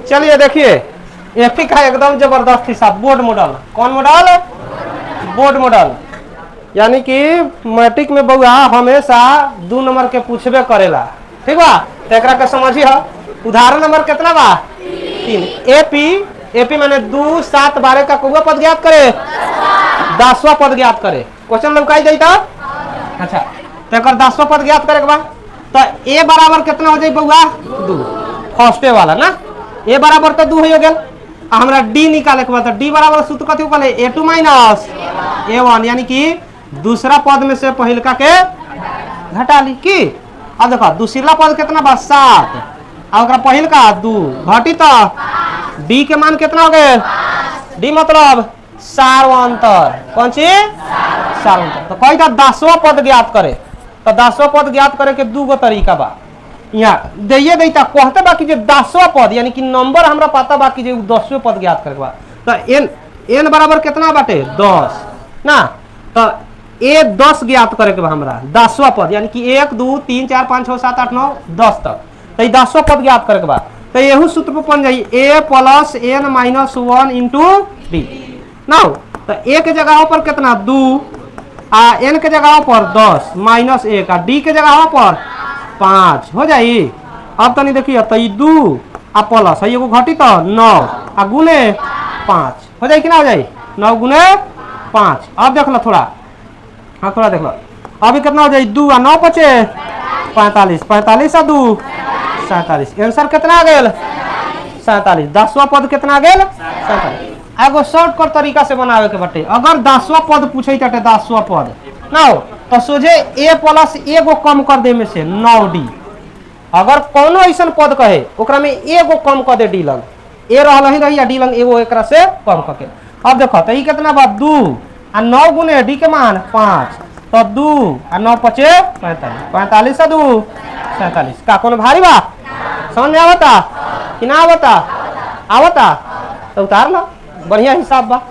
चलिए देखिए एपी का एकदम जबरदस्त हिसाब, बोर्ड मॉडल। कौन मॉडल? Board model. यानी कि मैट्रिक में बउआ हमेशा 2 नंबर के पूछबे करेला, ठीक बा। तो एकरा के समझिए, उदाहरण नंबर कितना बा? 3। एपी, एपी माने 2, 7, 12 का कौआ पद ज्ञात करे, 10वां पद ज्ञात करे। क्वेश्चन लौकाई जाई था। अच्छा, तो एक 10वां पद ज्ञात करे के बा, तो ए बराबर कितना हो जाए बउआ? 2। फर्स्टे वाला ना, ए बराबर तो 2 हो गया। हमरा डी निकाले के बाद, तो डी बराबर सूत्र कथी होले? a2 माइनस a1, यानी कि दूसरा पद में से पहिलका के घटा ली की। अब देखो दूसरा पद कितना बा? 7, और पहिलका 2 घटी, तो डी के मान कितना हो गए? डी मतलब सार्वंतर। कौन चीज? सार्वंतर। तो कही था 10वां पद ज्ञात करे, तो 10वां पद ज्ञात करे के 2 गो तरीका बा। यहाँ दैये दैता कहते बाकी जे 10वां पद यानी कि नंबर हमरा पता बाकी जे 10वें पद ज्ञात करे के बा। तो एन बराबर कितना बाटे? 10 ना, तो ए 10 ज्ञात करे के बा हमरा। 10वां पद यानी कि 1 2 3 4 5 6 7 8 9 10 तक, तो 10वां पद ज्ञात करे के बा। तो यहू सूत्र पर बन जाई a plus n minus 1 into D. ना तो ए के जगह पर कितना? 2, आ एन के जगह पर 10 माइनस 1, आ डी के जगह पर 5 हो जाई। अब तनी देखिए, तो 2 आ प्लस एगो घटी, तो 9 आ गुने 5 हो जाई कि ना हो जाई? 9 गुने 5। अब देख लो थोड़ा, हाँ थोड़ा देख लो, अभी कितना हो जाई? 2 आ 9 बचे 45, 45 आ 2 47। आंसर कितना आ गया? 47। 10वां पद कितना आ गया? 47। एगो शॉर्टकट तरीका से बनावे के बाटे। अगर 10वां पद पूछे ताटे 10वां पद ना हो, तो सोझे ए प्लस एगो कम कर दे में से 9d। अगर कोनो ऐसा पद कहे ओकरा में एगो कम कर दे डी लंग, ए रहल ही रही, डी लंग एगो एकरा से कम करके। अब देखो तो ये कितना बा? 2 आ 9 गुने डी के मान 5, तो 2 आ 9 पचे 45, 45 आ 2 47। का कोनो भारी बा? समझ में आवता कि ना आवता? आवता तो उतार लो, बढ़िया हिसाब बा।